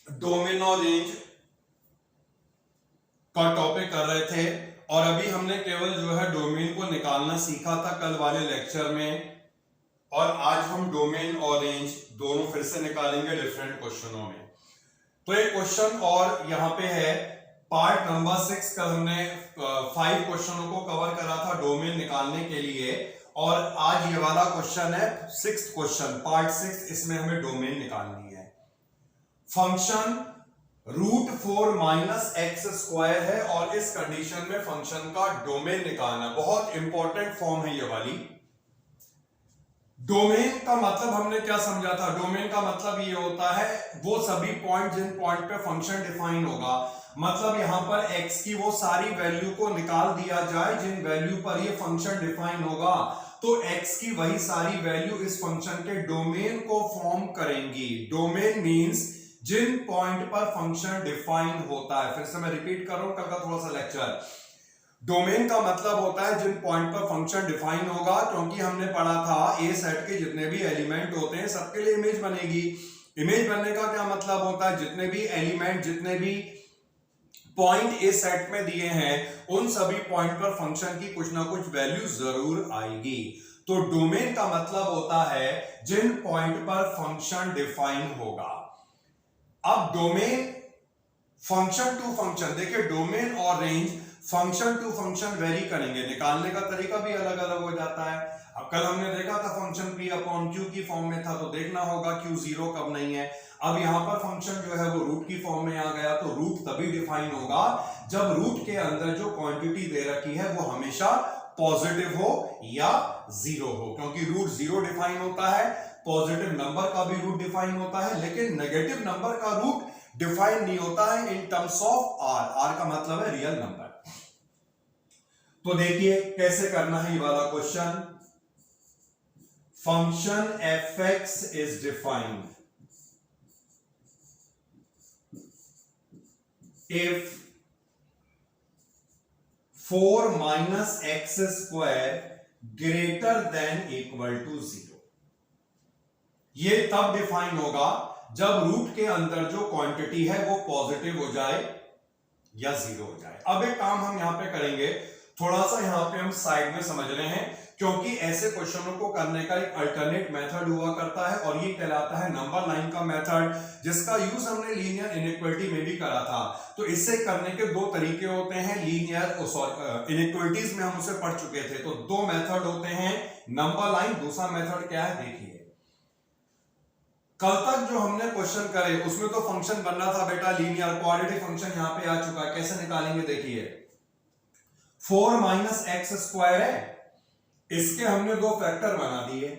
Domain और range का topic कर रहे थे और अभी हमने केवल जो है डोमेन को निकालना सीखा था कल वाले लेक्चर में, और आज हम डोमेन और रेंज दोनों फिर से निकालेंगे डिफरेंट क्वेश्चनों में। तो एक क्वेश्चन और यहाँ पे है पार्ट नंबर 6। कल हमने 5 क्वेश्चनों को कवर करा था डोमेन निकालने के लिए, और आज ये वाला क्वेश्चन है 6th क्वेश्चन पार्ट 6। इसमें हमें डोमेन निकालनी है। फंक्शन √4 माइनस एक्स स्क्वायर है और इस कंडीशन में फंक्शन का डोमेन निकालना बहुत इंपॉर्टेंट फॉर्म है ये वाली। डोमेन का मतलब हमने क्या समझा था? डोमेन का मतलब ये होता है वो सभी पॉइंट जिन पॉइंट पे फंक्शन डिफाइन होगा, मतलब यहां पर x की वो सारी वैल्यू को निकाल दिया जाए जिन वैल्यू पर ये फंक्शन डिफाइन होगा, तो x की वही सारी वैल्यू इस फंक्शन के डोमेन को फॉर्म करेंगी। डोमेन मींस जिन पॉइंट पर फंक्शन डिफाइन होता है। फिर से मैं रिपीट कर रहा हूं कल का थोड़ा सा लेक्चर। डोमेन का मतलब होता है जिन पॉइंट पर फंक्शन डिफाइन होगा, क्योंकि हमने पढ़ा था ए सेट के जितने भी एलिमेंट होते हैं सबके लिए इमेज बनेगी। इमेज बनने का क्या मतलब होता है? जितने भी एलिमेंट, जितने भी पॉइंट ए सेट में दिए हैं उन सभी पॉइंट पर फंक्शन की कुछ ना कुछ वैल्यू जरूर आएगी। तो डोमेन का मतलब होता है जिन पॉइंट पर फंक्शन डिफाइन होगा। अब डोमेन फंक्शन टू फंक्शन, देखिए डोमेन और range function to function vary करेंगे, निकालने का तरीका भी अलग अलग हो जाता है। अब कल हमने देखा था फंक्शन p अपॉन q की फॉर्म में था, तो देखना होगा q 0 कब नहीं है। अब यहां पर फंक्शन जो है वो रूट की फॉर्म में आ गया, तो रूट तभी डिफाइन होगा जब रूट के अंदर जो क्वांटिटी दे रखी है वो हमेशा पॉजिटिव हो या 0 हो, क्योंकि रूट 0 डिफाइन होता है, पॉजिटिव नंबर का भी रूट डिफाइन होता है, लेकिन नेगेटिव नंबर का रूट डिफाइन नहीं होता है in terms of R. R का मतलब है रियल नंबर। तो देखिए कैसे करना है ये वाला question. Function fx is defined if 4 minus x square greater than equal to 0। ये तब डिफाइन होगा जब रूट के अंदर जो क्वांटिटी है वो पॉजिटिव हो जाए या 0 हो जाए। अब एक काम हम यहां पे करेंगे, थोड़ा सा यहां पे हम साइड में समझ रहे हैं, क्योंकि ऐसे क्वेश्चनों को करने का एक अल्टरनेट मेथड हुआ करता है और ये कहलाता है नंबर लाइन का मेथड, जिसका यूज हमने लीनियर इनइक्वालिटी में भी करा था। तो इससे करने के दो तरीके होते हैं। लीनियर इनइक्वालिटीज में हम उसे पढ़ चुके थे, तो दो मेथड होते हैं, नंबर लाइन। दूसरा मेथड क्या है देखिए, कल तक जो हमने क्वेश्चन करे उसमें तो फंक्शन बनना था बेटा लीनियर, क्वाड्रेटिक फंक्शन यहां पे आ चुका है। कैसे निकालेंगे देखिए, 4 माइनस एक्स स्क्वायर है, इसके हमने दो फैक्टर बना दिए,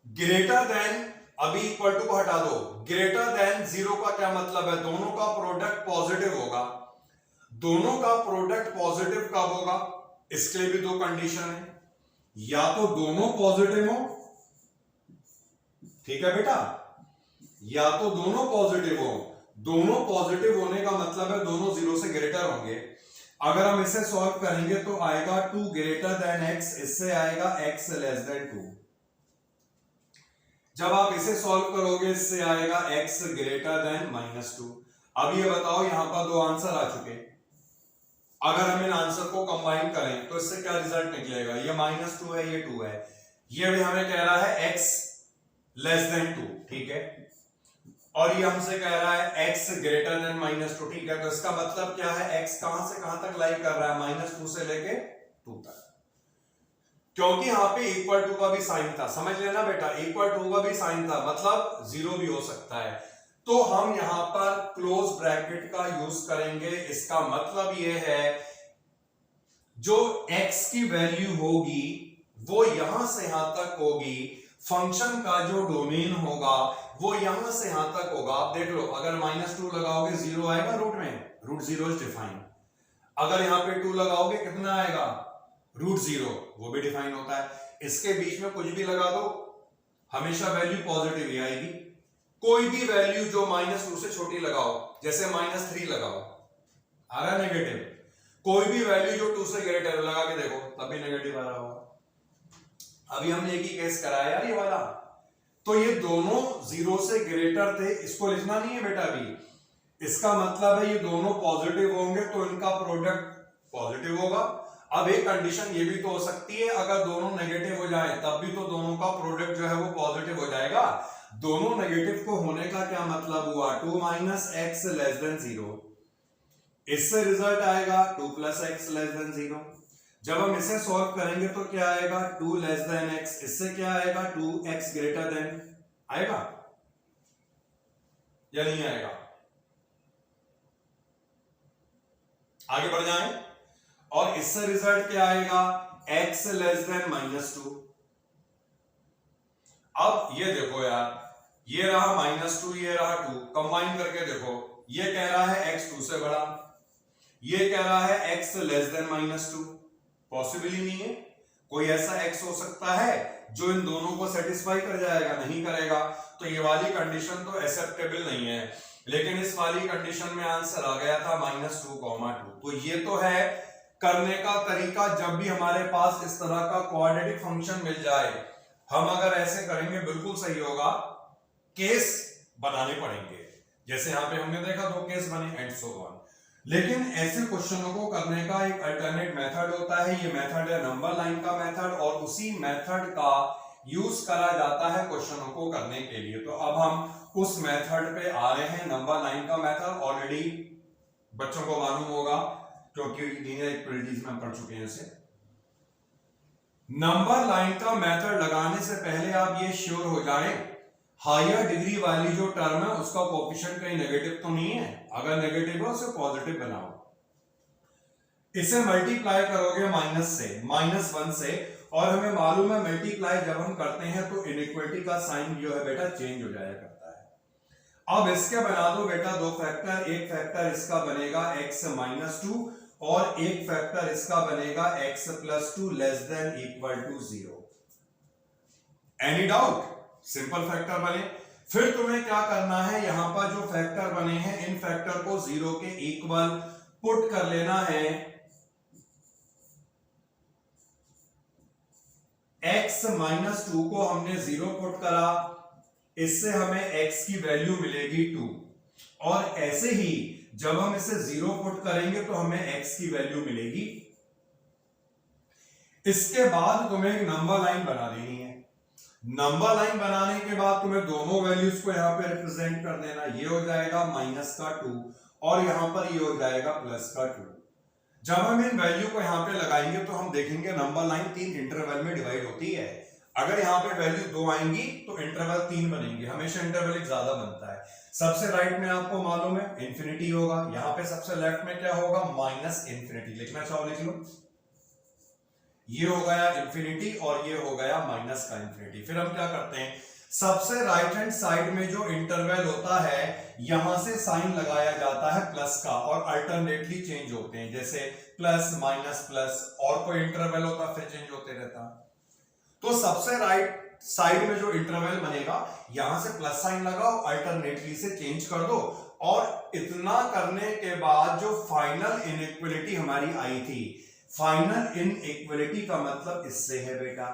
ग्रेटर देन, अभी इक्वल टू को हटा दो, ग्रेटर देन 0 का क्या मतलब है? दोनों का प्रोडक्ट पॉजिटिव होगा। दोनों का प्रोडक्ट पॉजिटिव कब होगा? इसके लिए भी दो कंडीशन है, या तो दोनों पॉजिटिव हो, ठीक है बेटा, या तो दोनों पॉजिटिव हो। दोनों पॉजिटिव होने का मतलब है दोनों 0 से ग्रेटर होंगे। अगर हम इसे सॉल्व करेंगे तो आएगा 2 ग्रेटर देन x, इससे आएगा x लेस देन 2। जब आप इसे सॉल्व करोगे इससे आएगा x ग्रेटर देन -2। अब ये बताओ यहां पर दो आंसर आ चुके, अगर हम इन आंसर को कंबाइन करें तो इससे क्या रिजल्ट निकलेगा? ये -2 है, ये 2 है, ये भी हमें कह रहा है x लेस देन 2, ठीक है, और ये हमसे कह रहा है x ग्रेटर देन -2, ठीक है। तो इसका मतलब क्या है, x कहां से कहां तक लाई कर रहा है? -2 से लेके 2 तक, क्योंकि यहां पे इक्वल टू का भी साइन था, समझ लेना बेटा, इक्वल टू का भी साइन था, मतलब 0 भी हो सकता है। तो हम यहां पर क्लोज ब्रैकेट का यूज करेंगे। इसका मतलब ये है जो x की वैल्यू होगी वो यहां से यहां तक होगी, फंक्शन का जो डोमेन होगा वो यहां से यहां तक होगा। आप देख लो, अगर -2 लगाओगे 0 आएगा रूट में, रूट 0 इज डिफाइन। अगर यहां पे 2 लगाओगे कितना आएगा? रूट 0, वो भी डिफाइन होता है। इसके बीच में कुछ भी लगा दो, हमेशा वैल्यू पॉजिटिव ही आएगी। कोई भी वैल्यू जो -2 से छोटी लगाओ, जैसे -3 लगाओ, आ रहा नेगेटिव। कोई भी वैल्यू जो 2 से ग्रेटर लगा के देखो, तब भी नेगेटिव आ रहा होगा। अभी हमने एक ही केस कराया यार ये वाला, तो ये दोनों 0 से ग्रेटर थे, इसको लिखना नहीं है बेटा अभी, इसका मतलब है ये दोनों पॉजिटिव होंगे तो इनका प्रोडक्ट पॉजिटिव होगा। अब एक कंडीशन ये भी तो हो सकती है, अगर दोनों नेगेटिव हो जाए तब भी तो दोनों का प्रोडक्ट जो है वो पॉजिटिव हो जाएगा। दोनों नेगेटिव को होने का क्या मतलब हुआ, 2 - x < 0, इससे रिजल्ट आएगा 2 + x < 0। जब हम इसे सॉल्व करेंगे तो क्या आएगा, 2 < x, इससे क्या आएगा 2x आएगा या नहीं आएगा। आगे बढ़ जाएं, और इससे रिजल्ट क्या आएगा, x <-2। अब ये देखो यार, ये रहा -2, ये रहा 2, कंबाइन करके देखो, ये कह रहा है x 2 से बड़ा, ये कह रहा है x <-2, पॉसिबल ही नहीं है। कोई ऐसा x हो सकता है जो इन दोनों को सेटिस्फाई कर जाएगा, नहीं करेगा, तो ये वाली कंडीशन तो एक्सेप्टेबल नहीं है। लेकिन इस वाली कंडीशन में आंसर आ गया था -2, 2। तो ये तो है करने का तरीका, जब भी हमारे पास इस तरह का क्वाड्रेटिक फंक्शन मिल जाए, हम अगर ऐसे करेंगे बिल्कुल सही होगा, केस बनाने पड़ेंगे, जैसे यहां पे हमने देखा 2 केस बने एंड सो ऑन। लेकिन ऐसे क्वेश्चनों को करने का एक अल्टरनेट मेथड होता है, ये मेथड है नंबर लाइन का मेथड, और उसी मेथड का यूज करा जाता है क्वेश्चनों को करने के लिए। तो अब हम उस मेथड पे आ रहे हैं, नंबर लाइन का मेथड ऑलरेडी बच्चों को मालूम होगा क्योंकि लीनियर इक्वालिटीज में हम पढ़ चुके हैं इसे। नंबर लाइन का मेथड लगाने से पहले आप ये श्योर हो जाएं, हायर डिग्री वाली जो टर्म है उसका कोएफिशिएंट कहीं नेगेटिव तो नहीं है, अगर नेगेटिव है उसे पॉजिटिव बनाओ। इसे मल्टीप्लाई करोगे -1 से, और हमें मालूम है मल्टीप्लाई जब हम करते हैं तो इनइक्वालिटी का साइन जो है बेटा चेंज हो जाया करता है। अब इसके बना दो बेटा 2 फैक्टर, एक फैक्टर इसका बनेगा x -2 और एक फैक्टर इसका बनेगा x +2 < 0। Any doubt, simple factor बने। फिर तुम्हें क्या करना है, यहां पर जो फैक्टर बने हैं इन फैक्टर को 0 के इक्वल पुट कर लेना है। x -2 को हमने 0 पुट करा, इससे हमें x की वैल्यू मिलेगी 2, और ऐसे ही जब हम इसे 0 पुट करेंगे तो हमें x की वैल्यू मिलेगी। इसके बाद तुम्हें एक नंबर लाइन बना देनी है। नंबर लाइन बनाने के बाद तुम्हें दोनों वैल्यूज को यहां पे रिप्रेजेंट कर देना, ये हो जाएगा -2 और यहां पर ये हो जाएगा +2। जब हम इन वैल्यू को यहां पे लगाएंगे तो हम देखेंगे नंबर लाइन 3 इंटरवल में डिवाइड होती है। अगर यहां पे वैल्यू 2 आएंगी तो इंटरवल 3 बनेंगे, हमेशा इंटरवल एक ज्यादा बनता है। सबसे राइट में आपको मालूम है इंफिनिटी होगा, यहां पे सबसे लेफ्ट में क्या होगा, -∞। लिखना चाहो लिख लो, ये हो गया इंफिनिटी और ये हो गया माइनस का इंफिनिटी। फिर हम क्या करते हैं, सबसे राइट हैंड साइड में जो इंटरवल होता है यहां से साइन लगाया जाता है प्लस का, और अल्टरनेटली चेंज होते हैं, जैसे प्लस माइनस प्लस, और कोई इंटरवल होता फिर चेंज होते रहता। तो सबसे राइट साइड में जो इंटरवल बनेगा यहां से प्लस साइन लगाओ, अल्टरनेटली से चेंज कर दो, और इतना करने के बाद जो फाइनल इनइक्वालिटी हमारी आई थी, फाइनल इनइक्वालिटी का मतलब इससे है बेटा।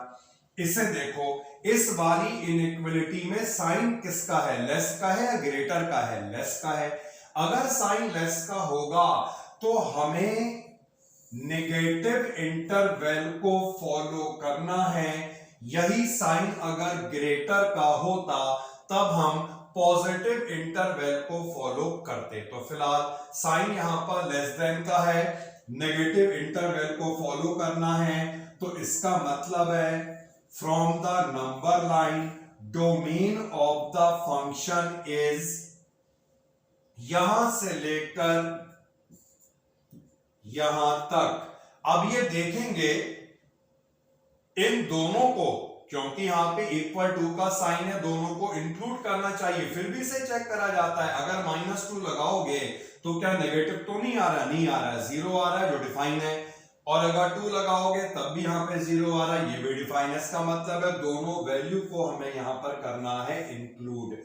इसे देखो, इस वाली इनइक्वालिटी में साइन किसका है, लेस का है या ग्रेटर का है, लेस का है। अगर साइन लेस का होगा तो हमें नेगेटिव इंटरवल को फॉलो करना है, यही साइन अगर ग्रेटर का होता तब हम पॉजिटिव इंटरवल को फॉलो करते। तो फिलहाल साइन यहां पर लेस देन का है, नेगेटिव इंटरवल को फॉलो करना है, तो इसका मतलब है from the number line domain of the function is, यहां से लेकर यहां तक। अब ये देखेंगे इन दोनों को, क्योंकि यहां पे इक्वल टू का साइन है, दोनों को इंक्लूड करना चाहिए, फिर भी इसे चेक करा जाता है। अगर -2 लगाओगे तो क्या नेगेटिव तो नहीं आ रहा, नहीं आ रहा, 0 आ रहा है जो डिफाइन है, और अगर 2 लगाओगे तब भी यहां पे 0 आ रहा है, ये भी डिफाइन है। इसका मतलब है दोनों वैल्यू को हमें यहां पर करना है इंक्लूड।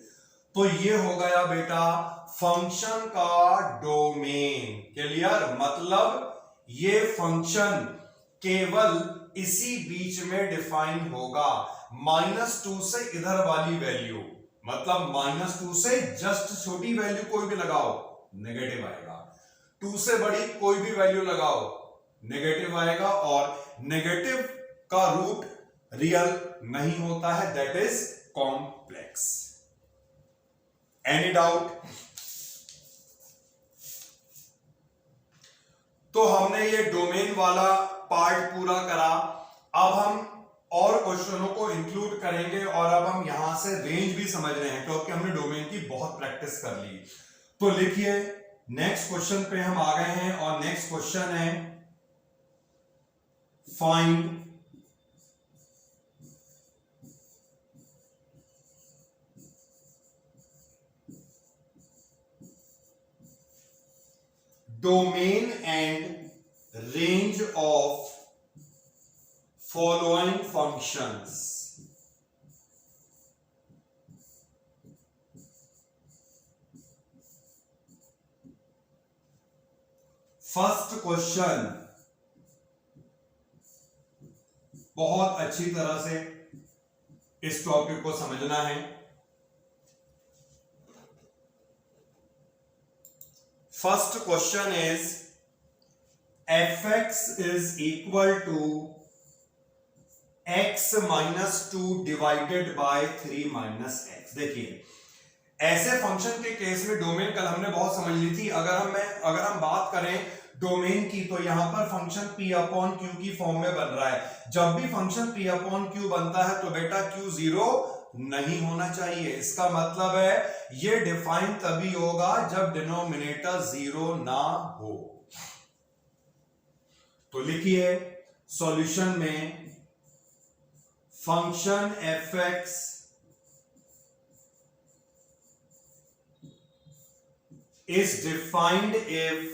तो ये हो गया बेटा फंक्शन का डोमेन। क्लियर, मतलब ये फंक्शन केवल इसी बीच में डिफाइन होगा। -2 से इधर वाली वैल्यू, मतलब -2 से जस्ट छोटी वैल्यू कोई भी लगाओ नेगेटिव आएगा, 2 से बड़ी कोई भी वैल्यू लगाओ नेगेटिव आएगा, और नेगेटिव का रूट रियल नहीं होता है, that is complex. Any doubt? तो हमने ये डोमेन वाला पार्ट पूरा करा। अब हम और क्वेश्चनों को इंक्लूड करेंगे, और अब हम यहां से रेंज भी समझ रहे हैं क्योंकि हमने डोमेन की बहुत प्रैक्टिस कर ली। तो लिखिए, नेक्स्ट क्वेश्चन पे हम आ गए हैं, और नेक्स्ट क्वेश्चन है find domain and range of following functions. First question बहुत अच्छी तरह से इस टॉपिक को समझना है। First question is fx is equal to x minus 2 divided by 3 minus x। देखिए, ऐसे फंक्शन के केस में डोमेन कल हमने बहुत समझ ली थी। अगर हम बात करें डोमेन की, तो यहां पर फंक्शन p अपॉन q की फॉर्म में बन रहा है। जब भी फंक्शन p अपॉन q बनता है तो बेटा q 0 नहीं होना चाहिए। इसका मतलब है ये डिफाइन तभी होगा जब डिनोमिनेटर 0 ना हो। तो लिखिए सॉल्यूशन में function fx is defined if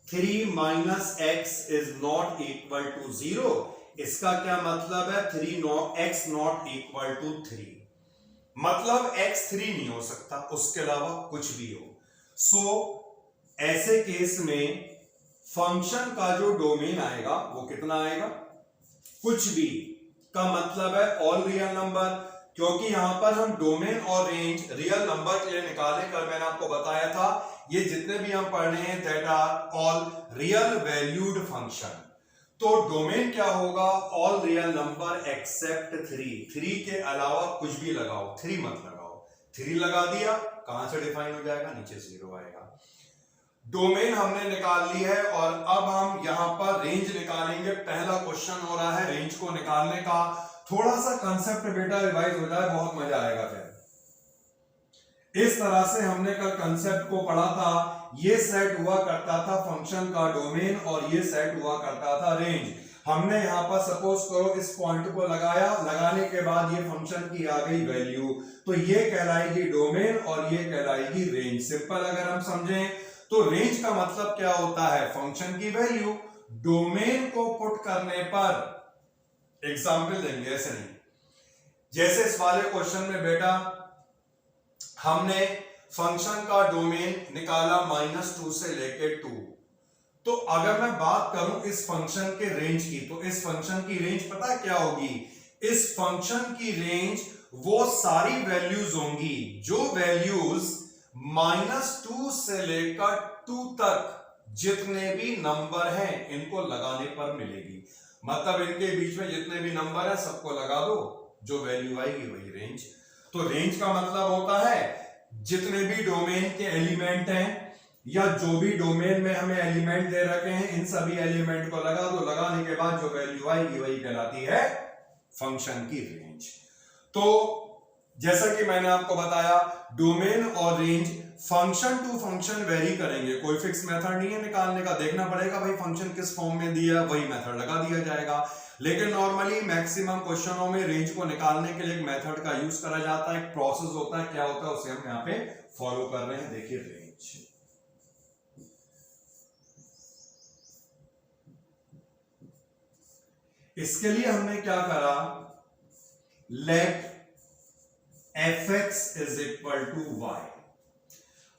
3 minus x is not equal to 0। इसका क्या मतलब है? 3x not equal to 3, मतलब x 3 नहीं हो सकता, उसके अलावा कुछ भी हो। सो ऐसे केस में फंक्शन का जो डोमेन आएगा वो कितना आएगा? कुछ भी का मतलब है ऑल रियल नंबर, क्योंकि यहां पर हम डोमेन और रेंज रियल नंबर के लिए निकाले। कल मैंने आपको बताया था ये जितने भी हम पढ़ रहे हैं that are all real valued function. तो डोमेन क्या होगा? All real number except 3। 3 के अलावा कुछ भी लगाओ, 3 मत लगाओ। 3 लगा दिया, कहां से डिफाइन हो जाएगा? नीचे 0 आएगा। डोमेन हमने निकाल ली है, और अब हम यहां पर रेंज निकालेंगे। पहला क्वेश्चन हो रहा है रेंज को निकालने का। थोड़ा सा कंसेप्ट बेटा रिवाइज हो जाए, बहुत मजा आएगा। फिर इस तरह से हमने कल कंसेप्ट को पढ़ा था। ये सेट हुआ करता था फंक्शन का डोमेन, और ये सेट हुआ करता था रेंज। हमने यहां पर सपोज करो इस पॉइंट को लगाया, लगाने के बाद ये फंक्शन की आ गई वैल्यू, तो ये कहलाएगी डोमेन और ये कहलाएगी रेंज। सिंपल अगर हम समझें तो रेंज का मतलब क्या होता है? फंक्शन की वैल्यू डोमेन को पुट करने पर। एग्जाम्पल देंगे, ऐसे नहीं जैसे इस वाले क्वेश्चन में बेटा हमने फंक्शन का डोमेन निकाला -2 से लेके 2। तो अगर मैं बात करूं इस फंक्शन के रेंज की, तो इस फंक्शन की रेंज पता क्या होगी? इस फंक्शन की रेंज वो सारी वैल्यूज होंगी जो वैल्यूज -2 से लेकर 2 तक जितने भी नंबर हैं इनको लगाने पर मिलेगी। मतलब इनके बीच में जितने भी नंबर है सबको लगा दो, जो वैल्यू आएगी वही रेंज। तो रेंज का मतलब होता है जितने भी डोमेन के एलिमेंट हैं, या जो भी डोमेन में हमें एलिमेंट दे रखे हैं, इन सभी एलिमेंट को लगा दो। लगाने के बाद जो वैल्यू आएगी वही कहलाती है फंक्शन की रेंज। तो जैसा कि मैंने आपको बताया, डोमेन और range function to function vary करेंगे। कोई फिक्स मेथड नहीं है निकालने का। देखना पड़ेगा भाई फंक्शन किस फॉर्म में दिया, वही मेथड लगा दिया जाएगा। लेकिन नॉर्मली मैक्सिमम क्वेश्चनों में रेंज को निकालने के लिए एक मेथड का यूज करा जाता है, एक प्रोसेस होता है। क्या होता है उसे हम यहाँ पे फॉलो कर रहे हैं। देखिए रेंज, इसके लिए हमने क्या करा? Let fx is equal to y।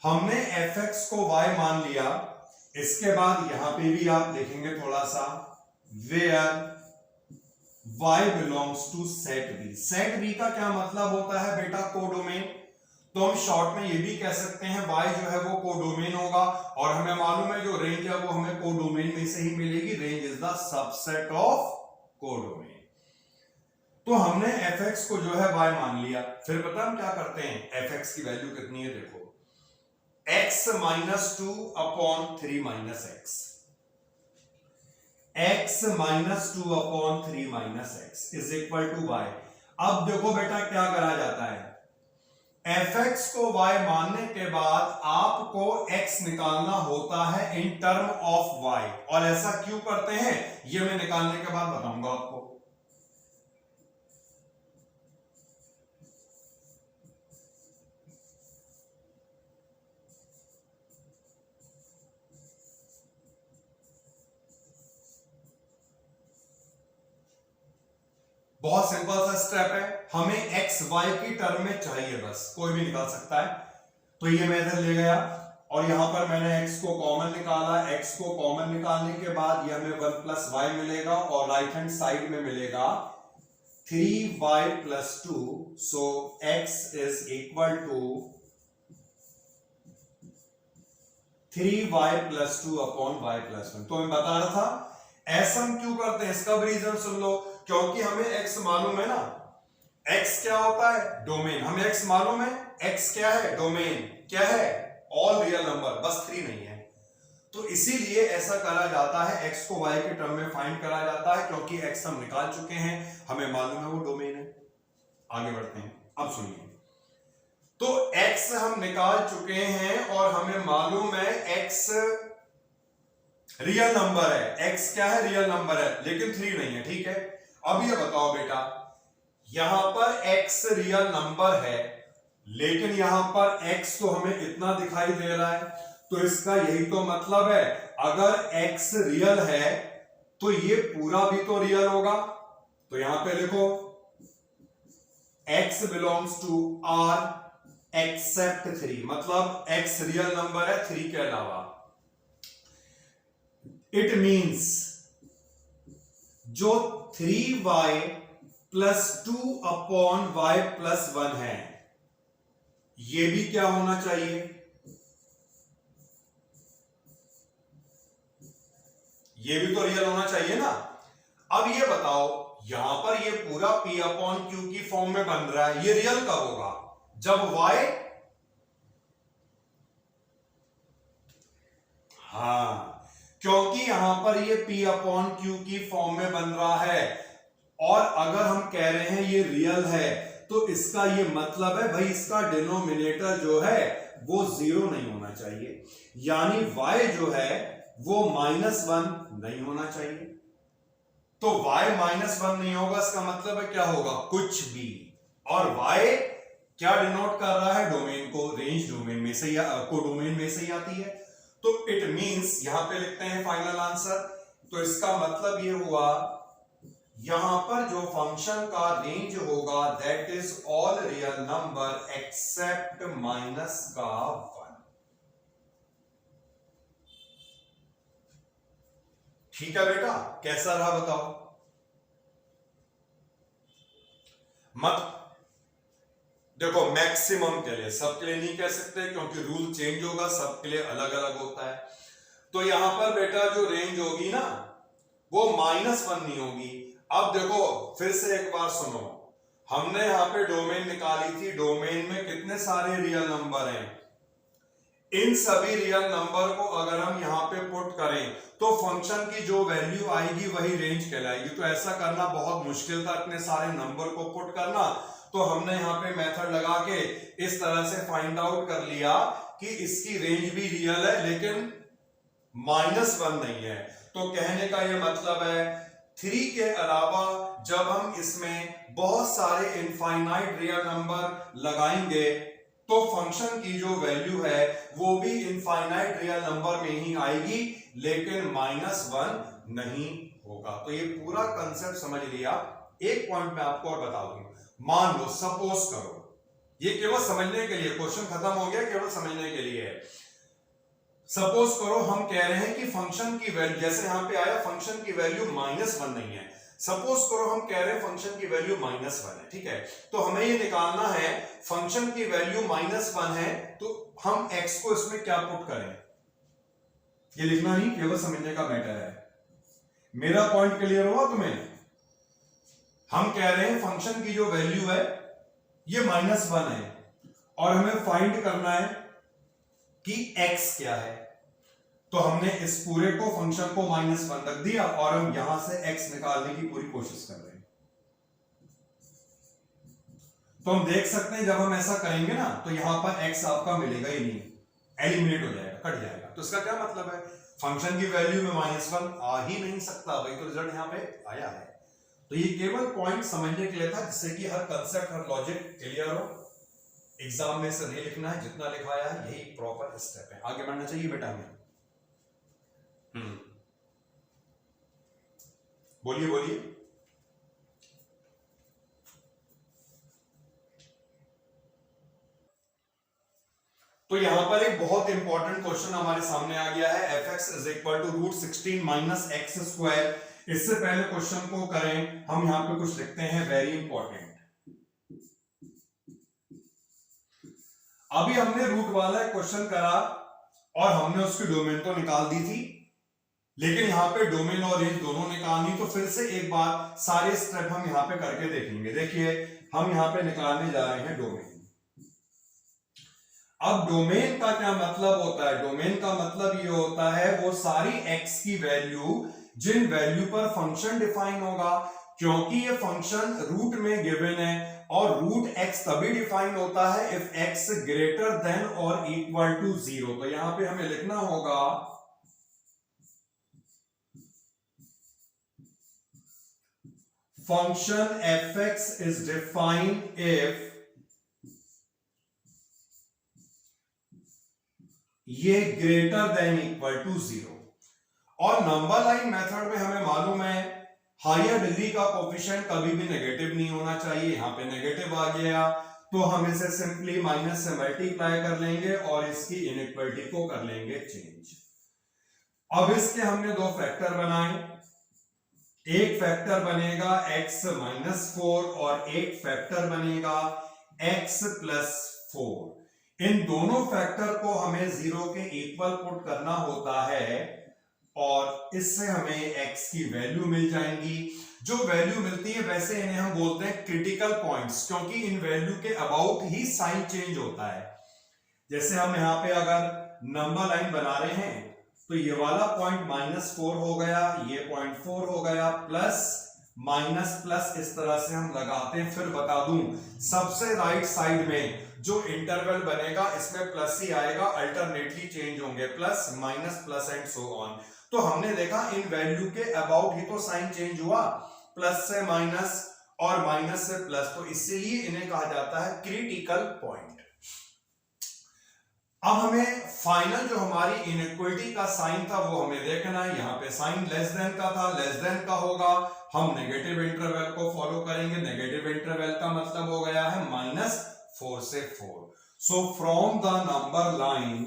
हमने fx को y मान लिया। इसके बाद यहां पे भी आप देखेंगे थोड़ा सा where y belongs to set B. Set B का क्या मतलब होता है बेटा? कोडोमेन। तो हम शॉर्ट में ये भी कह सकते हैं y जो है वो कोडोमेन होगा, और हमें मालूम है जो रेंज है वो हमें कोडोमेन में से ही मिलेगी। Range is the subset of codomain. तो हमने fx को जो है y मान लिया। फिर पता हम क्या करते हैं? fx की वैल्यू कितनी है देखो, x minus 2 upon 3 minus x, x minus 2 upon 3 minus x is equal to y। अब देखो बेटा क्या करा जाता है, fx को y मानने के बाद आपको x निकालना होता है इन टर्म ऑफ y। और ऐसा क्यों करते हैं ये मैं निकालने के बाद बताऊंगा आपको। बहुत सिंपल सा स्टेप है, हमें x y की टर्म में चाहिए, बस कोई भी निकाल सकता है। तो ये मैं इधर ले गया और यहां पर मैंने x को कॉमन निकाला। x को कॉमन निकालने के बाद ये हमें 1 प्लस y मिलेगा और राइट हैंड साइड में मिलेगा 3y plus 2। So x is equal to 3y plus 2 upon y plus 1। तो मैं बता रहा था ऐसा हम क्यों करते हैं, इसका भी रीजन सुन लो। क्योंकि हमें x मालूम है ना, x क्या होता है? डोमेन। हमें x मालूम है, x क्या है? डोमेन। क्या है? ऑल रियल नंबर, बस 3 नहीं है। तो इसीलिए ऐसा करा जाता है, x को y के टर्म में फाइंड करा जाता है, क्योंकि x हम निकाल चुके हैं, हमें मालूम है वो डोमेन है। आगे बढ़ते हैं, अब सुनिए। तो x हम निकाल चुके हैं और हमें मालूम है x रियल नंबर है। x क्या है? रियल नंबर है, लेकिन 3 नहीं है। ठीक है, अब ये बताओ बेटा, यहां पर x रियल नंबर है, लेकिन यहां पर x तो हमें इतना दिखाई दे रहा है, तो इसका यही तो मतलब है, अगर x रियल है तो ये पूरा भी तो रियल होगा। तो यहां पे लिखो x belongs to R except 3, मतलब x रियल नंबर है 3 के अलावा। इट मींस जो 3y plus 2 upon y plus 1 है, ये भी क्या होना चाहिए? ये भी तो रियल होना चाहिए ना। अब ये बताओ, यहां पर ये पूरा p अपॉन q की फॉर्म में बन रहा है, ये रियल कब होगा? जब y, हाँ, क्योंकि यहां पर ये p अपॉन q की फॉर्म में बन रहा है, और अगर हम कह रहे हैं ये रियल है, तो इसका ये मतलब है भाई इसका डिनोमिनेटर जो है वो 0 नहीं होना चाहिए, यानी y जो है वो -1 नहीं होना चाहिए। तो y -1 नहीं होगा, इसका मतलब है क्या होगा? कुछ भी। और y क्या डिनोट कर रहा है? डोमेन को। रेंज डोमेन में से या कोडोमेन में से ही आती है। तो इट मींस यहां पे लिखते हैं फाइनल आंसर। तो इसका मतलब ये हुआ, यहां पर जो फंक्शन का रेंज होगा that is all real number except minus का 1। ठीक है बेटा, कैसा रहा बताओ? मत देखो, मैक्सिमम के लिए, सबके लिए नहीं कह सकते क्योंकि रूल चेंज होगा, सबके लिए अलग अलग होता है। तो यहां पर बेटा जो रेंज होगी ना वो -1 नहीं होगी। अब देखो फिर से एक बार सुनो, हमने यहां पे डोमेन निकाली थी, डोमेन में कितने सारे रियल नंबर हैं, इन सभी रियल नंबर को अगर हम यहां पे पुट करें तो फंक्शन की जो वैल्यू आएगी वही रेंज कहलाएगी। तो ऐसा करना बहुत मुश्किल था, इतने सारे नंबर को पुट करना। तो हमने यहां पे मेथड लगा के इस तरह से फाइंड आउट कर लिया कि इसकी रेंज भी रियल है लेकिन -1 नहीं है। तो कहने का ये मतलब है 3 के अलावा जब हम इसमें बहुत सारे इनफाइनाइट रियल नंबर लगाएंगे तो फंक्शन की जो वैल्यू है वो भी इनफाइनाइट रियल नंबर में ही आएगी, लेकिन -1 नहीं होगा। तो ये पूरा कंसेप्ट समझ लिया। एक पॉइंट मैं आपको और बता दूं, मान लो, सपोज करो, ये केवल समझने के लिए, क्वेश्चन खत्म हो गया, केवल समझने के लिए है। सपोज करो हम कह रहे हैं कि फंक्शन की वैल्यू, जैसे यहां पे आया फंक्शन की वैल्यू -1 नहीं है, सपोज करो हम कह रहे हैं फंक्शन की वैल्यू -1 है, ठीक है। तो हमें ये निकालना है फंक्शन की वैल्यू -1 है, तो हम x को इसमें क्या पुट करें, ये लिखना नहीं, केवल समझने का मैटर है। मेरा पॉइंट क्लियर हुआ तुम्हें? हम कह रहे हैं फंक्शन की जो वैल्यू है ये -1 है और हमें फाइंड करना है कि x क्या है। तो हमने इस पूरे को फंक्शन को -1 रख दिया और हम यहां से x निकालने की पूरी कोशिश कर रहे हैं। तो हम देख सकते हैं जब हम ऐसा करेंगे ना तो यहां पर x आपका मिलेगा ही नहीं, एलिमिनेट हो जाएगा, कट जाएगा। तो इसका क्या मतलब है, फंक्शन की वैल्यू में -1 आ ही नहीं सकता, वही तो रिजल्ट यहां पे आया है। तो ये केवल पॉइंट समझने के लिए था, जिससे कि हर कंसेप्ट, हर लॉजिक क्लियर हो। एग्जाम में से नहीं लिखना है, जितना लिखाया है यही प्रॉपर स्टेप है, आगे बढ़ना चाहिए बेटा हमें। बोलिए बोलिए। तो यहां पर एक बहुत इंपॉर्टेंट क्वेश्चन हमारे सामने आ गया है, f(x) = √16 - x²। इससे पहले क्वेश्चन को करें, हम यहां पे कुछ लिखते हैं वेरी इंपॉर्टेंट। अभी हमने रूट वाला क्वेश्चन करा और हमने उसकी डोमेन तो निकाल दी थी, लेकिन यहां पे डोमेन और रेंज दोनों निकालनी। तो फिर से एक बार सारे स्टेप हम यहां पे करके देखेंगे। देखिए हम यहां पे निकालने जा रहे हैं डोमेन। अब डोमेन का क्या मतलब होता है, डोमेन का मतलब ये होता है वो सारी x की वैल्यू जिन वैल्यू पर फंक्शन डिफाइन होगा, क्योंकि ये फंक्शन रूट में गिवन है और रूट x तभी डिफाइन होता है इफ x ग्रेटर देन और इक्वल टू 0। तो यहां पे हमें लिखना होगा function f(x) is defined if ये ग्रेटर देन इक्वल टू 0। और नंबर लाइन मेथड में हमें मालूम है हायर डिग्री का कोफिशिएंट कभी भी नेगेटिव नहीं होना चाहिए। यहां पे नेगेटिव आ गया तो हम इसे सिंपली माइनस से मल्टीप्लाई कर लेंगे और इसकी इनइक्वालिटी को कर लेंगे चेंज। अब इसके हमने दो फैक्टर बनाए, एक फैक्टर बनेगा x -4 और एक फैक्टर बनेगा x +4। इन दोनों फैक्टर को हमें 0 के इक्वल पुट करना होता है और इससे हमें x की वैल्यू मिल जाएंगी। जो वैल्यू मिलती है वैसे इन्हें हम बोलते हैं क्रिटिकल पॉइंट्स, क्योंकि इन वैल्यू के अबाउट ही साइन चेंज होता है। जैसे हम यहां पे अगर नंबर लाइन बना रहे हैं तो ये वाला पॉइंट -4 हो गया, ये पॉइंट 4 हो गया, प्लस माइनस प्लस इस तरह से हम लगाते हैं। फिर बता दूं सबसे राइट साइड में जो इंटरवल बनेगा इसमें प्लस ही आएगा, अल्टरनेटली चेंज होंगे, plus minus plus and so on. तो हमने देखा इन वैल्यू के अबाउट ही तो साइन चेंज हुआ, प्लस से माइनस और माइनस से प्लस, तो इसीलिए इन्हें कहा जाता है क्रिटिकल पॉइंट। अब हमें फाइनल जो हमारी इनइक्वालिटी का साइन था वो हमें देखना है। यहां पे साइन लेस देन का था, लेस देन का होगा हम नेगेटिव इंटरवल को फॉलो करेंगे। नेगेटिव इंटरवल का मतलब हो गया है -4 से 4। So from the number line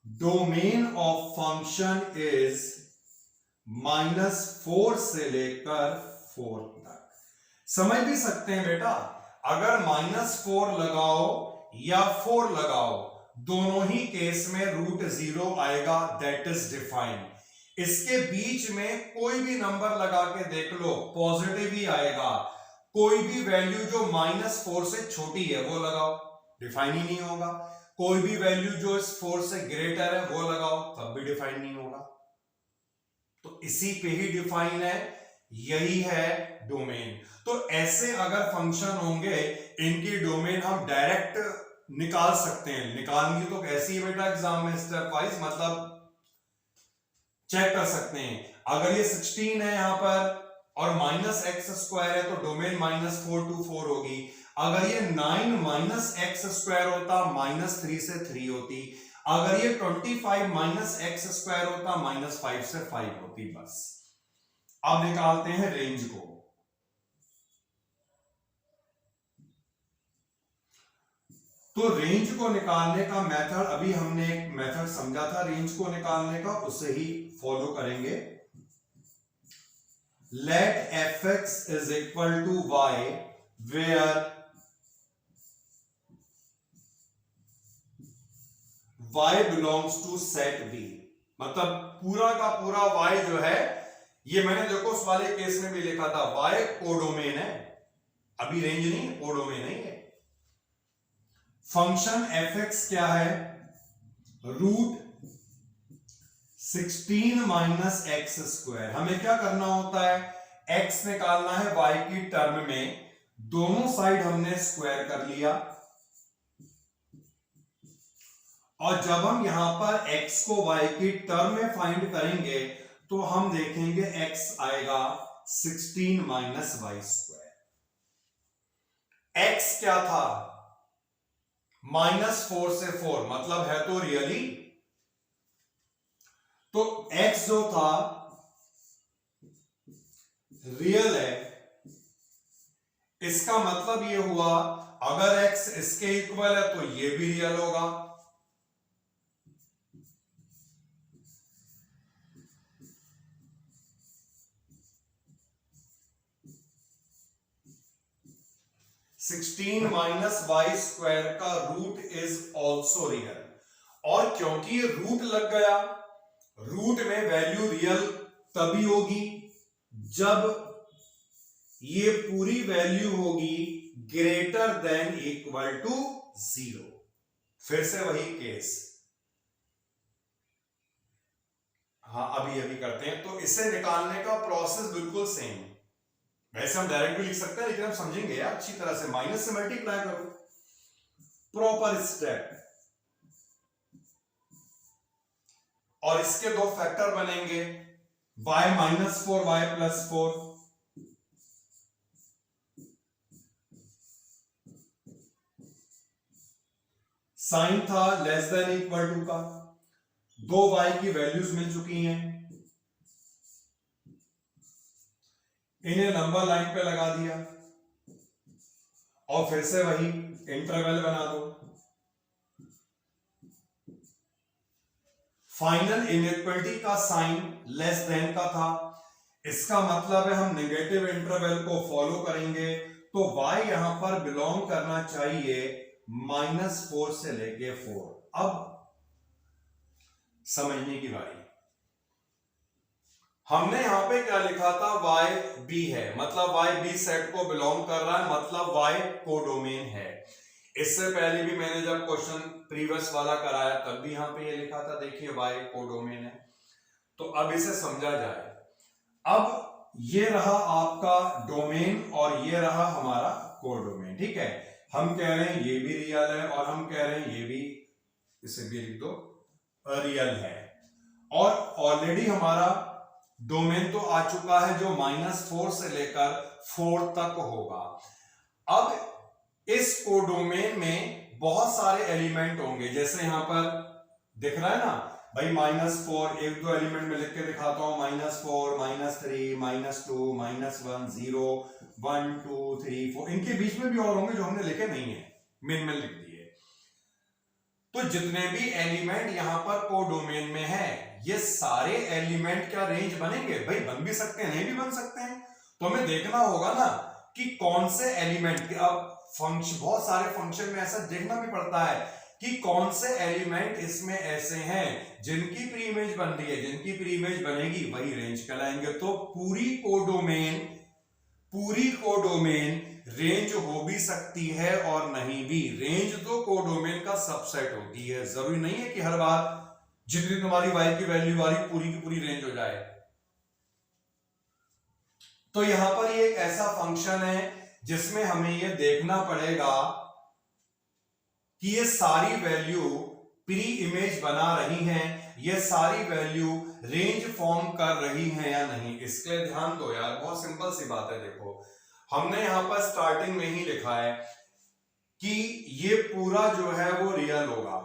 domain of function is -4 से लेकर 4 तक। समझ भी सकते हैं बेटा, अगर -4 लगाओ या 4 लगाओ दोनों ही केस में √0 आएगा, दैट इज डिफाइंड। इसके बीच में कोई भी नंबर लगा के देख लो पॉजिटिव ही आएगा। कोई भी वैल्यू जो -4 से छोटी है वो लगाओ, डिफाइन ही नहीं होगा। कोई भी वैल्यू जो इस 4 से ग्रेटर है वो लगाओ, तब भी डिफाइन नहीं होगा। तो इसी पे ही डिफाइन है, यही है डोमेन। तो ऐसे अगर फंक्शन होंगे इनकी डोमेन हम डायरेक्ट निकाल सकते हैं। निकालनी तो कैसी है बेटा, एग्जाम में स्टेप वाइज मतलब चेक कर सकते हैं। अगर ये 16 है यहां पर और -x² है तो डोमेन -4 to 4 होगी। अगर ये 9 -x² होता -3 से 3 होती। अगर ये 25 -x² होता -5 से 5 होती। बस अब निकालते हैं रेंज को। तो रेंज को निकालने का मेथड, अभी हमने एक मेथड समझा था रेंज को निकालने का, उसे ही फॉलो करेंगे। Let fx is equal to y where y belongs to set b। मतलब पूरा का पूरा y जो है, ये मैंने देखो उस वाले केस में भी लिखा था, y कोडोमेन है, अभी रेंज नहीं है, कोडोमेन नहीं है। फंक्शन fx क्या है, रूट 16 माइनस एक्स स्क्वायर। हमें क्या करना होता है, x निकालना है y की टर्म में, दोनों साइड हमने स्क्वायर कर लिया, और जब हम यहां पर x को y की टर्म में फाइंड करेंगे तो हम देखेंगे x आएगा 16 माइनस वाई स्क्वायर। x क्या था, -4 से 4, मतलब है तो रियली, तो x जो था रियल है, इसका मतलब ये हुआ अगर x इसके इक्वल है तो ये भी रियल होगा। सिक्सटीन माइनस वाई स्क्वायर का रूट इज ऑल्सो रियल, और क्योंकि ये रूट लग गया, रूट में वैल्यू रियल तभी होगी जब ये पूरी वैल्यू होगी ग्रेटर देन इक्वल टू 0। फिर से वही केस, हाँ अभी करते हैं। तो इसे निकालने का प्रोसेस बिल्कुल सेम, वैसे हम डायरेक्ट भी लिख सकते हैं लेकिन हम समझेंगे यार अच्छी तरह से, माइनस से मल्टीप्लाई करो, प्रॉपर स्टेप, और इसके दो फैक्टर बनेंगे, y -4 y +4, साइन था लेस देन इक्वल टू का, दो y की वैल्यूज मिल चुकी हैं, इन्हें नंबर लाइन पे लगा दिया, और फिर से वही इंटरवल बना दो। फाइनल इनइक्वालिटी का साइन लेस देन का था, इसका मतलब है हम नेगेटिव इंटरवल को फॉलो करेंगे, तो y यहां पर बिलोंग करना चाहिए -4 से लेके 4। अब समझने की बारी, हमने यहां पे क्या लिखा था, y b है, मतलब y b सेट को बिलोंग कर रहा है, मतलब y कोडोमेन है। इससे पहले भी मैंने जब क्वेश्चन प्रीवियस वाला कराया तब भी यहां पे ये लिखा था, देखिए y कोडोमेन है। तो अब इसे समझा जाए, अब ये रहा आपका डोमेन और ये रहा हमारा कोडोमेन, ठीक है। हम कह रहे हैं ये भी रियल है, और हम कह रहे हैं ये भी, इसे भी लिख दो, रियल है, और ऑलरेडी हमारा डोमेन तो आ चुका है जो -4 से लेकर 4 तक होगा। अब इस कोडोमेन में बहुत सारे एलिमेंट होंगे, जैसे यहां पर दिख रहा है ना भाई -4, एक दो एलिमेंट में लिख के दिखाता हूं, -4 -3 -2 -1 0 1 2 3 4, इनके बीच में भी और होंगे जो हमने लिखे नहीं है, में लिख दिए। तो जितने भी एलिमेंट यहां पर कोडोमेन में है, ये सारे एलिमेंट क्या रेंज बनेंगे, भाई बन भी सकते हैं नहीं भी बन सकते हैं, तो हमें देखना होगा ना कि कौन से एलिमेंट, अब फंक्शन, बहुत सारे फंक्शन में ऐसा देखना भी पड़ता है कि कौन से एलिमेंट इसमें ऐसे हैं जिनकी प्री इमेज बन रही है, जिनकी प्री इमेज बनेगी वही रेंज कहलाएंगे। तो पूरी कोडोमेन रेंज हो भी सकती है और नहीं भी, रेंज तो कोडोमेन का सबसेट होती है, जरूरी नहीं है कि हर बार जितनी तुम्हारी y की वैल्यू वाली पूरी की पूरी रेंज हो जाए। तो यहां पर ये एक ऐसा फंक्शन है जिसमें हमें ये देखना पड़ेगा कि ये सारी वैल्यू प्री इमेज बना रही हैं, ये सारी वैल्यू रेंज फॉर्म कर रही हैं या नहीं। इसके लिए ध्यान दो यार, बहुत सिंपल सी बात है। देखो हमने यहां पर स्टार्टिंग में ही लिखा है कि ये पूरा जो है वो रियल होगा,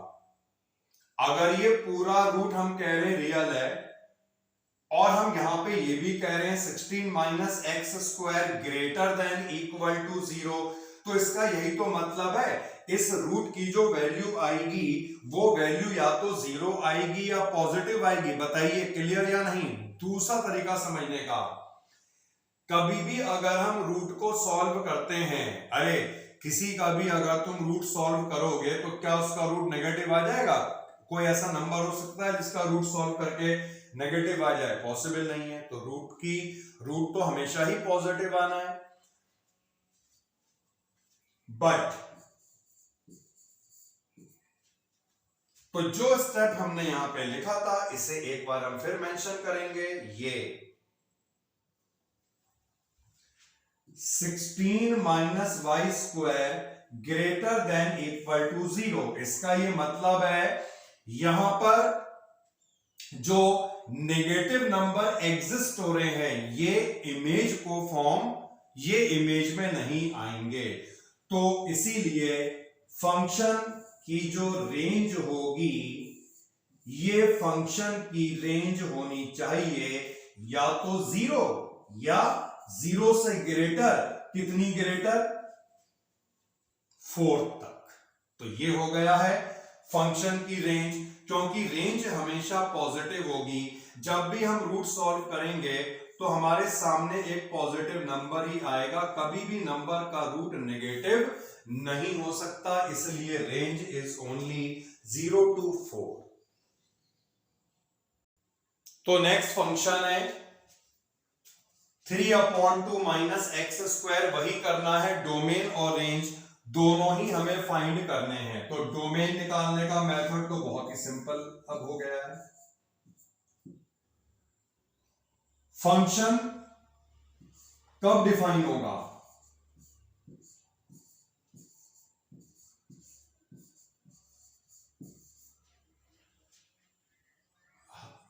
अगर ये पूरा रूट हम कह रहे हैं रियल है, और हम यहां पे ये भी कह रहे हैं 16 - x² greater than equal to 0, तो इसका यही तो मतलब है, इस रूट की जो वैल्यू आएगी वो वैल्यू या तो जीरो आएगी या पॉजिटिव आएगी। बताइए क्लियर या नहीं। दूसरा तरीका समझने का, कभी भी अगर हम रूट को सॉल्व करते हैं, अरे किसी का भी अगर तुम रूट सॉल्व करोगे तो क्या उसका रूट नेगेटिव आ जाएगा? कोई ऐसा नंबर हो सकता है जिसका रूट सॉल्व करके नेगेटिव आ जाए? पॉसिबल नहीं है। तो रूट तो हमेशा ही पॉजिटिव आना है। बट तो जो स्टेप हमने यहां पे लिखा था इसे एक बार हम फिर मेंशन करेंगे, ये 16 minus y square greater than equal to 0। इसका ये मतलब है यहां पर जो नेगेटिव नंबर एग्जिस्ट हो रहे हैं ये इमेज में नहीं आएंगे। तो इसीलिए फंक्शन की जो रेंज होगी, ये फंक्शन की रेंज होनी चाहिए या तो 0 या 0 से ग्रेटर, कितनी ग्रेटर? 4 तक। तो ये हो गया है फंक्शन की रेंज, क्योंकि रेंज हमेशा पॉजिटिव होगी। जब भी हम रूट सॉल्व करेंगे तो हमारे सामने एक पॉजिटिव नंबर ही आएगा, कभी भी नंबर का रूट नेगेटिव नहीं हो सकता, इसलिए रेंज इज ओनली 0 to 4। तो नेक्स्ट फंक्शन है 3/2 माइनस एक्स स्क्वायर। वही करना है, डोमेन और रेंज दोनों ही हमें फाइंड करने हैं। तो डोमेन निकालने का मेथड तो बहुत ही सिंपल अब हो गया है। फंक्शन कब डिफाइन होगा?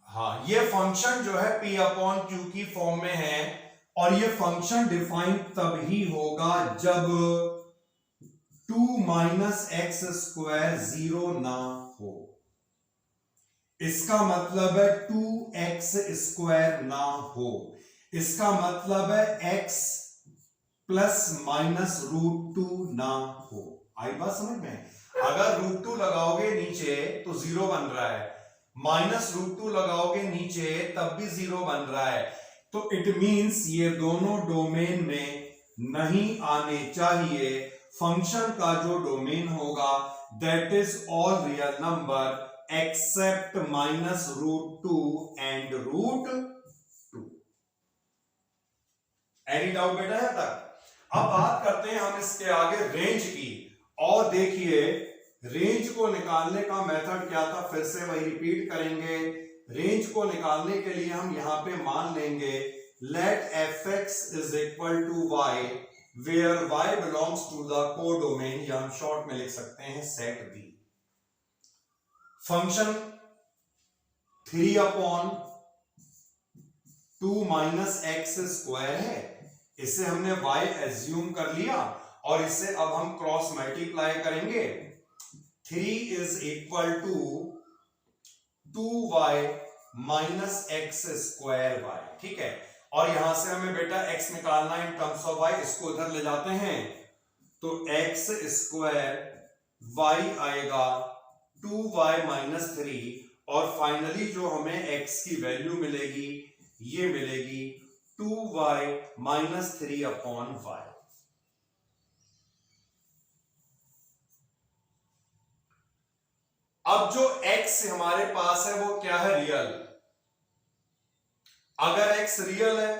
हाँ, ये फंक्शन जो है P/Q की फॉर्म में है और ये फंक्शन डिफाइन तब ही होगा जब 2 माइनस एक्स स्क्वायर 0 ना हो। इसका मतलब है 2x स्क्वायर ना हो। इसका मतलब है x प्लस माइनस √2 ना हो। आई बात समझ में? अगर √2 लगाओगे नीचे तो 0 बन रहा है, माइनस √2 लगाओगे नीचे तब भी 0 बन रहा है। तो इट मींस ये दोनों डोमेन में नहीं आने चाहिए। फंक्शन का जो डोमेन होगा that is all real number except minus √2 and √2। Any doubt बेटा यहां तक? अब बात करते हैं हम इसके आगे रेंज की। और देखिए रेंज को निकालने का मेथड क्या था, फिर से वही रिपीट करेंगे। रेंज को निकालने के लिए हम यहां पे मान लेंगे let fx is equal to y where y belongs to the codomain, या हम शॉर्ट में लिख सकते हैं set b। Function 3/2 minus x square है, इसे हमने y एज्यूम कर लिया और इसे अब हम क्रॉस मल्टीप्लाई करेंगे। 3 is equal to 2y minus x square y, ठीक है। और यहां से हमें बेटा x निकालना है इन टर्म्स ऑफ y, इसको इधर ले जाते हैं तो x स्क्वायर y आएगा 2y माइनस 3 और फाइनली जो हमें x की वैल्यू मिलेगी ये मिलेगी 2y माइनस 3/y। अब जो x हमारे पास है वो क्या है? रियल। अगर x रियल है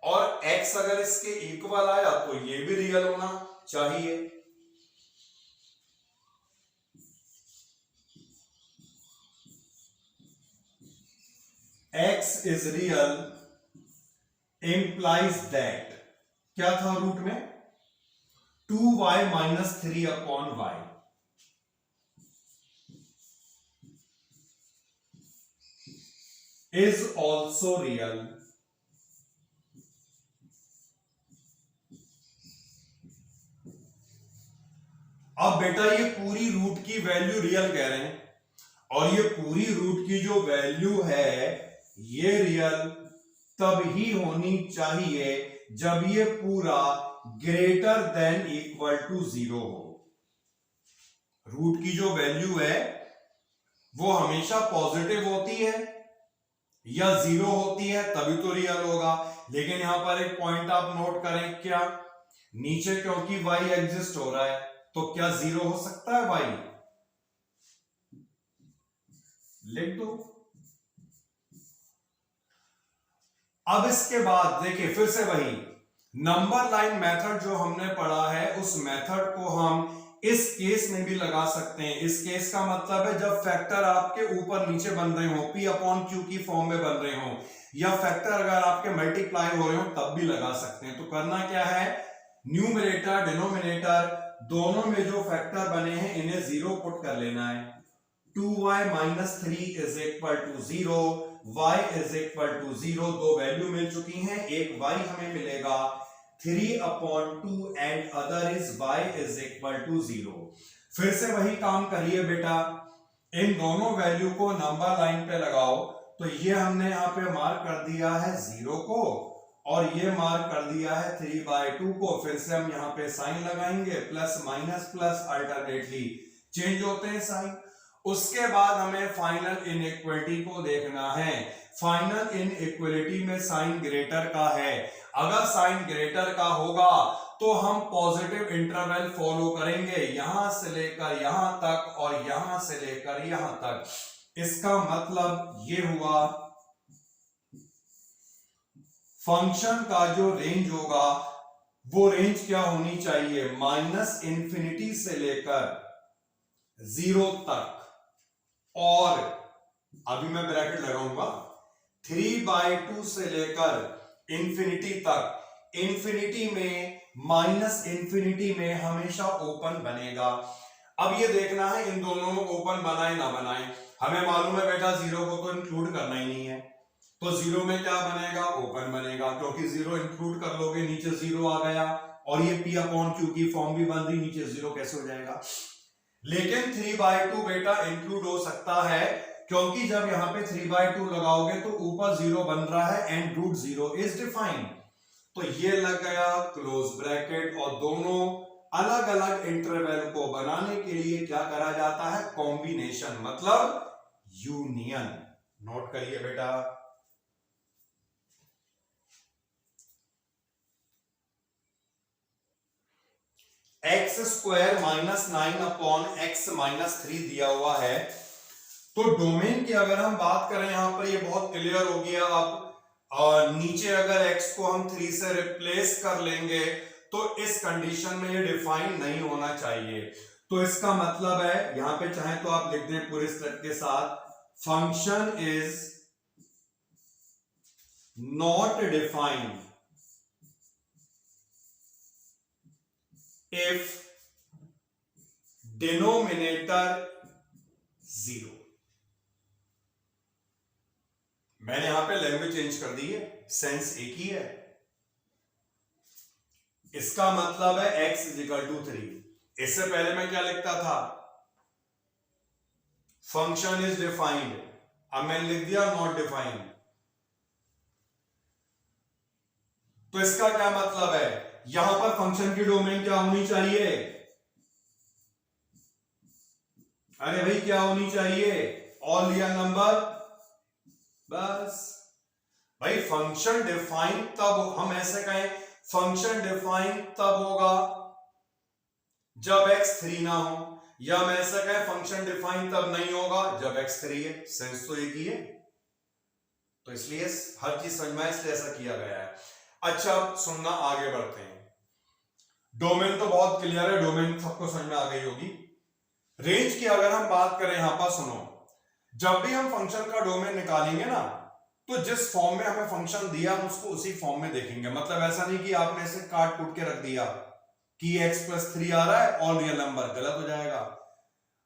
और x अगर इसके इक्वल आया तो ये भी रियल होना चाहिए। x is real implies that, क्या था रूट में? 2y minus 3/y is also real अब बेटा ये पूरी रूट की वैल्यू रियल कह रहे हैं और ये पूरी रूट की जो वैल्यू है ये रियल तब ही होनी चाहिए जब ये पूरा ग्रेटर देन इक्वल टू 0 हो। रूट की जो वैल्यू है वो हमेशा पॉजिटिव होती है या 0 होती है तभी तो रियल होगा। लेकिन यहां पर एक पॉइंट आप नोट करें, क्या नीचे क्योंकि y एग्जिस्ट हो रहा है तो क्या 0 हो सकता है y? लिख दो। अब इसके बाद देखिए फिर से वही नंबर लाइन मेथड जो हमने पढ़ा है उस मेथड को हम इस केस में भी लगा सकते हैं। इस केस का मतलब है जब फैक्टर आपके ऊपर नीचे बन रहे हो, p अपॉन क्यू की फॉर्म में बन रहे हो, या फैक्टर अगर आपके मल्टीप्लाई हो रहे हो तब भी लगा सकते हैं। तो करना क्या है, न्यूमरेटर डिनोमिनेटर दोनों में जो फैक्टर बने हैं इन्हें 0 पुट कर लेना है। 2y minus 3 is equal to 0, y is equal to 0। दो वैल्यू मिल चुकी हैं, एक y हमें मिलेगा 3 upon 2 and other is y is equal to 0। फिर से वही काम करिए बेटा, इन दोनों वैल्यू को नंबर लाइन पे लगाओ। तो ये हमने यहाँ पे मार्क कर दिया है 0 को और ये मार्क कर दिया है 3/2 को। फिर से हम यहाँ पे साइन लगाएंगे, plus minus plus alternately change होते हैं साइन। उसके बाद हमें फाइनल इनइक्वालिटी को देखना है। फाइनल इनइक्वालिटी में साइन ग्रेटर का है। अगर साइन ग्रेटर का होगा तो हम पॉजिटिव इंटरवल फॉलो करेंगे, यहां से लेकर यहां तक और यहां से लेकर यहां तक। इसका मतलब ये हुआ फंक्शन का जो रेंज होगा वो रेंज क्या होनी चाहिए, माइनस इंफिनिटी से लेकर 0 तक। और अभी मैं ब्रैकेट लगाऊंगा 3/2 से लेकर इंफिनिटी तक। इंफिनिटी में माइनस इंफिनिटी में हमेशा ओपन बनेगा। अब ये देखना है इन दोनों में ओपन बनाए ना बनाए। हमें मालूम है बेटा 0 को तो इंक्लूड करना ही नहीं है, तो 0 में क्या बनेगा, ओपन बनेगा, क्योंकि 0 इंक्लूड कर लोगे नीचे 0 आ गया और ये p अपॉन क्यू की फॉर्म भी बन रही, नीचे 0 कैसे हो जाएगा। लेकिन 3/2 बेटा इंक्लूड हो सकता है, क्योंकि जब यहां पे 3/2 लगाओगे तो ऊपर 0 बन रहा है एंड रूट 0 इज डिफाइंड। तो ये लग गया क्लोज ब्रैकेट। और दोनों अलग अलग इंटरवल को बनाने के लिए क्या करा जाता है, कॉम्बिनेशन, मतलब यूनियन। नोट करिए बेटा। X square minus 9 upon x minus 3 दिया हुआ है। तो डोमेन की अगर हम बात करें यहां पर ये बहुत क्लियर हो गया। अब नीचे अगर x को हम 3 से रिप्लेस कर लेंगे तो इस कंडीशन में ये डिफाइन नहीं होना चाहिए। तो इसका मतलब है यहां पे चाहे तो आप लिख दें पूरे स्टेप के साथ, function is not defined if denominator 0। मैंने यहां पे लैंग्वेज चेंज कर दी है, सेंस एक ही है। इसका मतलब है x इज इक्वल टू 3। इससे पहले मैं क्या लिखता था, फंक्शन इज डिफाइंड, अब मैंने लिख दिया नॉट डिफाइंड। तो इसका क्या मतलब है, यहां पर फंक्शन की डोमेन क्या होनी चाहिए, अरे भाई क्या होनी चाहिए, ऑल रियल नंबर। बस भाई फंक्शन डिफाइन तब, हम ऐसे कहें फंक्शन डिफाइन तब होगा जब x 3 ना हो, या मैं ऐसा कहें फंक्शन डिफाइन तब नहीं होगा जब x 3 है। सेंस तो एक ही है, तो इसलिए हर चीज समझ में, इसलिए ऐसा किया गया है। अच्छा सुनना, आगे बढ़ते हैं। डोमेन तो बहुत क्लियर है, डोमेन सबको समझ में आ गई होगी। रेंज की अगर हम बात करें, यहां पर सुनो, जब भी हम फंक्शन का डोमेन निकालेंगे ना तो जिस फॉर्म में हमें फंक्शन दिया हम उसको उसी फॉर्म में देखेंगे। मतलब ऐसा नहीं कि आपने इसे काट कूट के रख दिया कि x + 3 आ रहा है ऑल रियल नंबर, गलत हो जाएगा।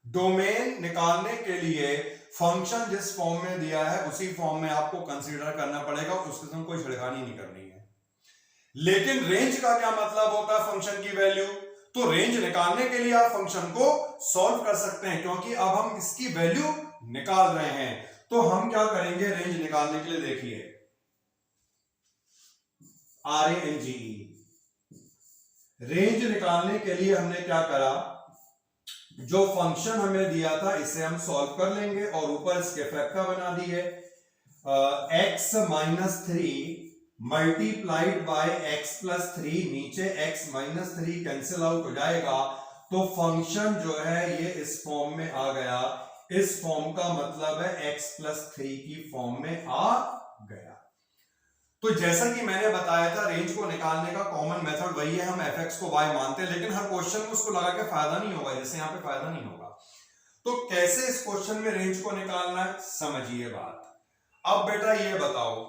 डोमेन निकालने के लिए फंक्शन जिस फॉर्म में दिया है उसी फॉर्म में आपको कंसीडर करना पड़ेगा, उसके साथ कोई छिड़खानी नहीं करनी है। लेकिन रेंज का क्या मतलब होता है, फंक्शन की वैल्यू। तो रेंज निकालने के लिए आप फंक्शन को सॉल्व कर सकते हैं, क्योंकि अब हम इसकी वैल्यू निकाल रहे हैं। तो हम क्या करेंगे रेंज निकालने के लिए, देखिए RANGE, रेंज निकालने के लिए हमने क्या करा, जो फंक्शन हमें दिया था इसे हम सॉल्व कर लेंगे और ऊपर इसके फैक्टर बना दिए, x minus 3 multiplied by x plus 3, नीचे x माइनस 3 कैंसिल आउट हो जाएगा, तो फंक्शन जो है ये इस फॉर्म में आ गया। इस फॉर्म का मतलब है x प्लस 3 की फॉर्म में आ गया। तो जैसा कि मैंने बताया था, रेंज को निकालने का कॉमन मेथड वही है, हम fx को y मानते हैं, लेकिन हर क्वेश्चन में उसको लगा के फायदा नहीं होगा, जैसे यहां पे फायदा नहीं होगा। तो कैसे इस क्वेश्चन में रेंज को निकालना है, समझिए बात। अब बेटा ये बताओ,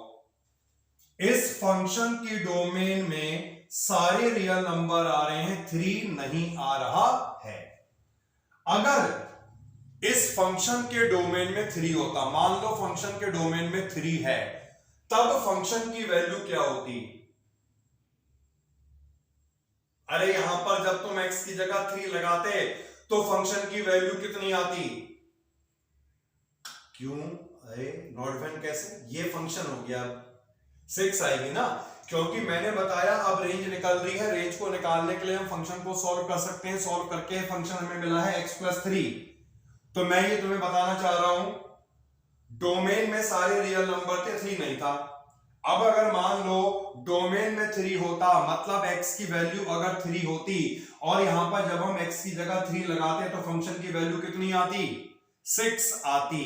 इस फंक्शन की डोमेन में सारे रियल नंबर आ रहे हैं, 3 नहीं आ रहा है। अगर इस फंक्शन के डोमेन में 3 होता, मान लो फंक्शन के डोमेन में 3 है, तब फंक्शन की वैल्यू क्या होती? अरे यहां पर जब तुम x की जगह 3 लगाते तो फंक्शन की वैल्यू कितनी आती? क्यों? अरे नॉट इवन कैसे? ये फंक्शन हो गया, 6 आएगी ना, क्योंकि मैंने बताया अब रेंज निकल रही है। रेंज को निकालने के लिए हम फंक्शन को सॉल्व कर सकते हैं। सॉल्व करके फंक्शन हमें मिला है x प्लस 3। तो मैं ये तुम्हें बताना चाह रहा हूं, डोमेन में सारे रियल नंबर थे, 3 नहीं था। अब अगर मान लो डोमेन में 3 होता, मतलब x की वैल्यू अगर 3 होती, और यहां पर जब हम x की जगह 3 लगाते तो फंक्शन की वैल्यू कितनी आती? 6 आती।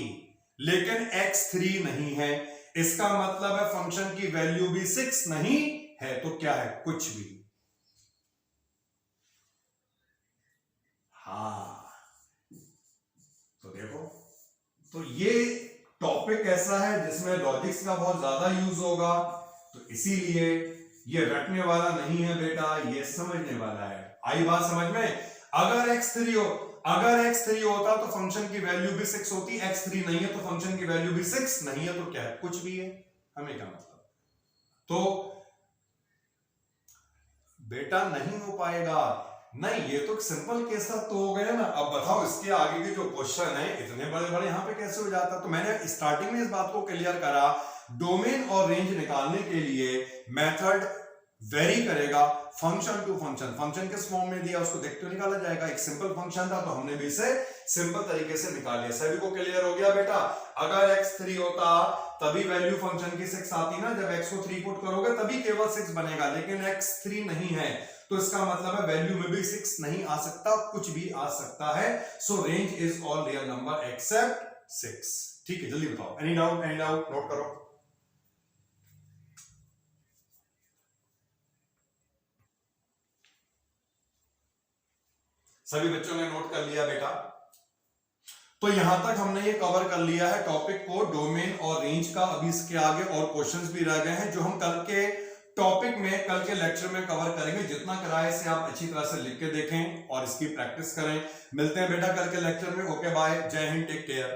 लेकिन x 3 नहीं है, इसका मतलब है फंक्शन की वैल्यू भी 6 नहीं है, तो क्या है? कुछ भी। हाँ, तो देखो, तो ये टॉपिक ऐसा है जिसमें लॉजिक्स का बहुत ज्यादा यूज होगा, तो इसीलिए ये रटने वाला नहीं है बेटा, ये समझने वाला है। आई बात समझ में? अगर x 3 होता तो फंक्शन की वैल्यू भी 6 होती, x 3 नहीं है तो फंक्शन की वैल्यू भी 6 नहीं है, तो क्या है? कुछ भी है। हमें क्या मतलब? तो बेटा नहीं हो पाएगा। नहीं, ये तो सिंपल केस था, तो हो गया ना। अब बताओ इसके आगे के जो क्वेश्चन है इतने बड़े बड़े यहाँ पे कैसे हो जाता? तो मैंने स्टार्टिंग में इस बात को क्लियर करा, डोमेन और रेंज निकालने के लिए मेथड वेरी करेगा फंक्शन टू फंक्शन। फंक्शन किस फॉर्म में दिया उसको देखते हुए निकाला जाएगा। एक सिंपल फंक्शन था तो हमने भी इसे सिंपल तरीके से निकाल लिया। सभी को क्लियर हो गया बेटा? अगर x 3 होता तभी वैल्यू फंक्शन की 6 आती ना, जब x को 3 पुट करोगे तभी केवल 6 बनेगा, लेकिन x 3 नहीं है तो इसका मतलब है वैल्यू में भी 6 नहीं आ सकता, कुछ भी आ सकता है। सो range is all real number except 6। ठीक है, जल्दी बताओ। Any doubt? Any doubt? Note करो। सभी बच्चों ने नोट कर लिया बेटा? तो यहां तक हमने ये कवर कर लिया है टॉपिक को, डोमेन और रेंज का। अभी इसके आगे और क्वेश्चंस भी रह गए हैं जो हम कल के टॉपिक में, कल के लेक्चर में कवर करेंगे। जितना कराए से आप अच्छी तरह से लिख के देखें और इसकी प्रैक्टिस करें। मिलते हैं बेटा कल के लेक्चर में। ओके बाय, जय हिंद, टेक केयर।